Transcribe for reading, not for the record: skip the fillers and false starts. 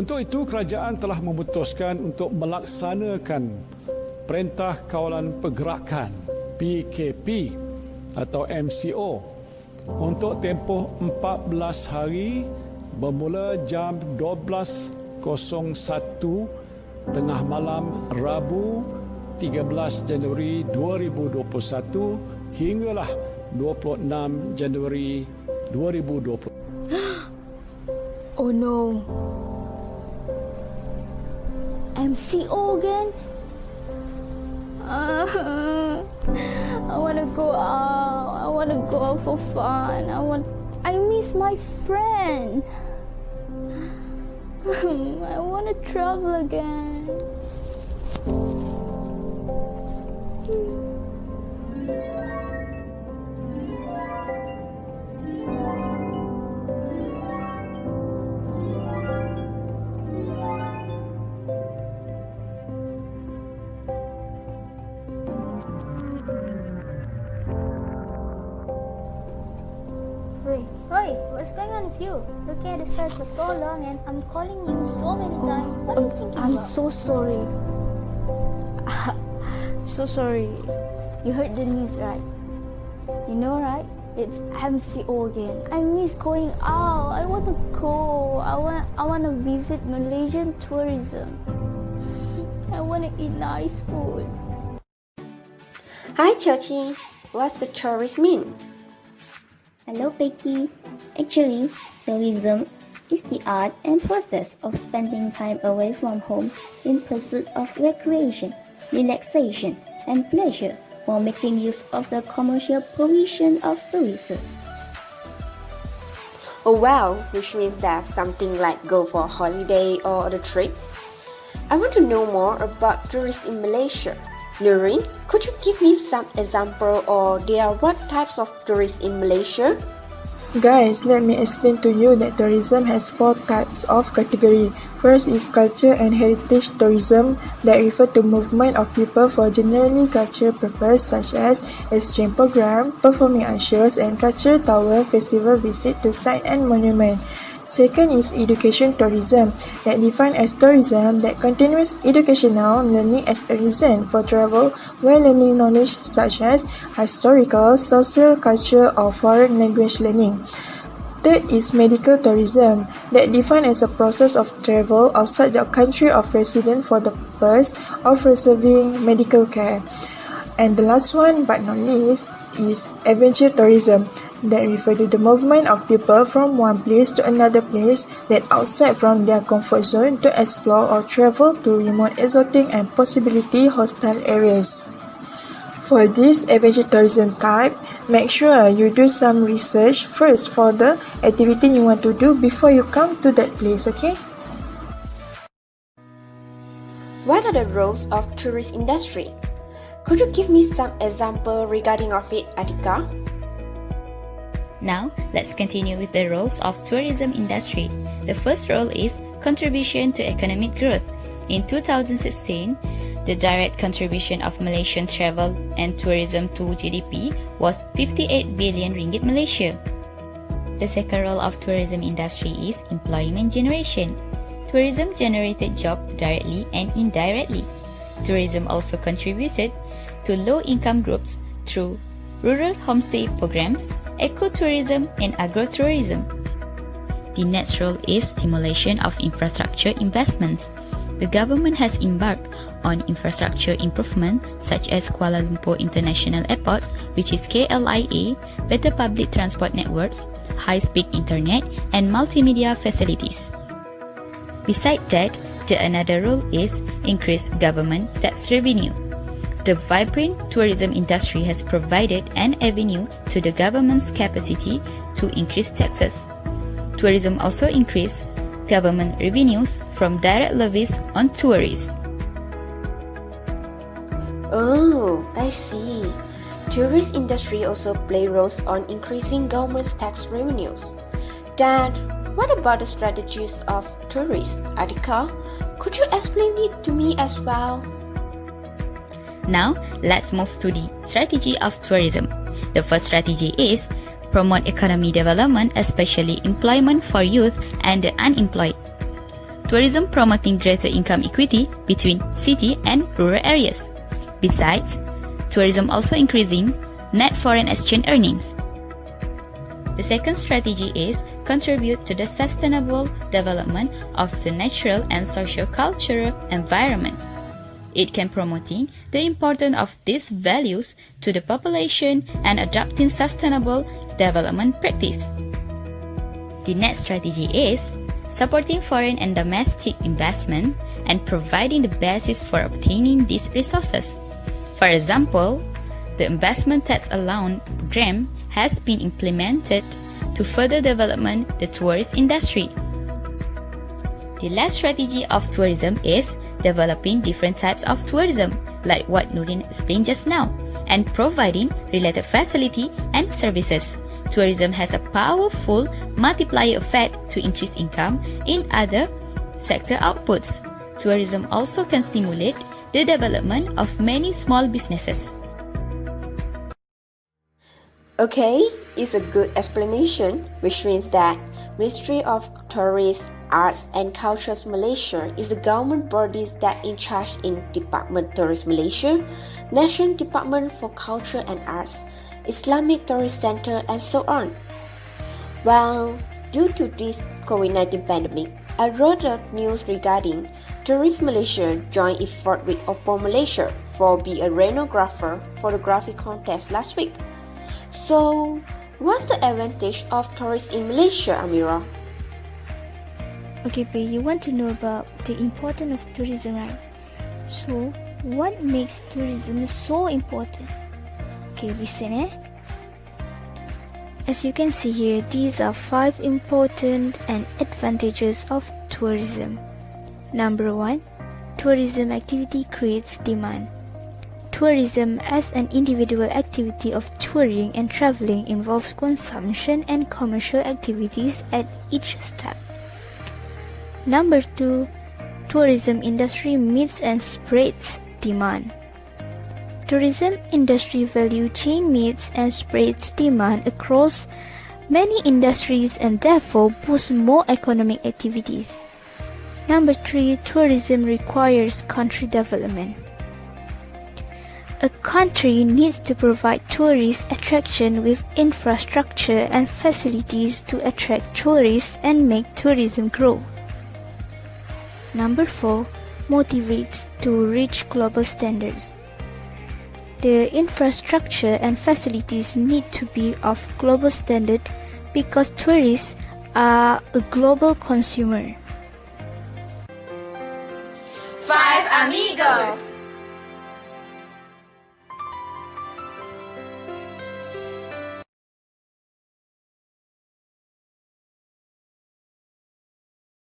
Untuk itu, kerajaan telah memutuskan untuk melaksanakan Perintah Kawalan Pergerakan PKP atau MCO untuk tempoh 14 hari bermula jam 12.01 tengah malam Rabu 13 Januari 2021 hinggalah 26 Januari 2020. Oh no. MCO again? I want to go out. I want to go out for fun. I miss my friend. I want to travel again. Hey, what's going on with you? Looking at the sky for so long and I'm calling you so many times. What are you thinking I'm about? so sorry. So sorry. You heard the news, right? You know, right? It's MCO again. I miss going out. I want to go. I want to visit Malaysian tourism. I want to eat nice food. Hi, Chachi. What's the tourist mean? Hello, Becky. Actually, tourism is the art and process of spending time away from home in pursuit of recreation, relaxation, and pleasure while making use of the commercial provision of services. Oh wow, which means that something like go for a holiday or a trip. I want to know more about tourists in Malaysia. Nurin, could you give me some example or there are what types of tourists in Malaysia? Guys, let me explain to you that tourism has 4 types of category. First is culture and heritage tourism that refer to movement of people for generally cultural purpose such as exchange program, performing art shows and cultural tour festival visit to site and monument. Second is education tourism that defined as tourism that continues educational learning as a reason for travel while learning knowledge such as historical, social, culture or foreign language learning. Third is medical tourism that defined as a process of travel outside the country of residence for the purpose of receiving medical care. And the last one but not least is adventure tourism that refer to the movement of people from one place to another place that outside from their comfort zone to explore or travel to remote exotic and possibility hostile areas. For this adventure tourism type, make sure you do some research first for the activity you want to do before you come to that place, okay? What are the roles of tourist industry? Could you give me some example regarding of it, Adhika? Now, let's continue with the roles of tourism industry. The first role is contribution to economic growth. In 2016, the direct contribution of Malaysian travel and tourism to GDP was 58 billion ringgit Malaysia. The second role of tourism industry is employment generation. Tourism generated jobs directly and indirectly. Tourism also contributed to low-income groups through rural homestay programs, ecotourism, and agrotourism. The next role is stimulation of infrastructure investments. The government has embarked on infrastructure improvement such as Kuala Lumpur International Airport, which is KLIA, better public transport networks, high-speed internet, and multimedia facilities. Besides that, the another role is increased government tax revenue. The vibrant tourism industry has provided an avenue to the government's capacity to increase taxes. Tourism also increased government revenues from direct levies on tourists. Oh, I see. Tourist industry also play roles on increasing government's tax revenues. Dad, what about the strategies of tourists, Adhika? Could you explain it to me as well? Now, let's move to the strategy of tourism. The first strategy is promote economic development, especially employment for youth and the unemployed. tourism promoting greater income equity between city and rural areas. Besides, tourism also increasing net foreign exchange earnings. The second strategy is contribute to the sustainable development of the natural and socio-cultural environment. It can promoting the importance of these values to the population and adopting sustainable development practice. The next strategy is supporting foreign and domestic investment and providing the basis for obtaining these resources. For example, the investment tax allowance program has been implemented to further development the tourist industry. The last strategy of tourism is developing different types of tourism, like what Nurin explained just now, and providing related facility and services. Tourism has a powerful multiplier effect to increase income in other sector outputs. Tourism also can stimulate the development of many small businesses. Okay, it's a good explanation, which means that Ministry of Tourism, Arts and Culture Malaysia is a government body that in charge in Department Tourism Malaysia, National Department for Culture and Arts, Islamic Tourist Center and so on. Well, due to this COVID-19 pandemic, I wrote a news regarding Tourism Malaysia joint effort with Oppo Malaysia for be a renographer photography contest last week. So, what's the advantage of tourists in Malaysia, Amira? Okay, Pei, you want to know about the importance of tourism, right? So, what makes tourism so important? Okay, listen, As you can see here, these are 5 important and advantages of tourism. Number 1, tourism activity creates demand. Tourism as an individual activity of touring and traveling involves consumption and commercial activities at each step. Number 2, tourism industry meets and spreads demand. Tourism industry value chain meets and spreads demand across many industries and therefore boosts more economic activities. Number 3, tourism requires country development. A country needs to provide tourist attraction with infrastructure and facilities to attract tourists and make tourism grow. Number 4, motivates to reach global standards. The infrastructure and facilities need to be of global standard because tourists are a global consumer. 5 Amigos!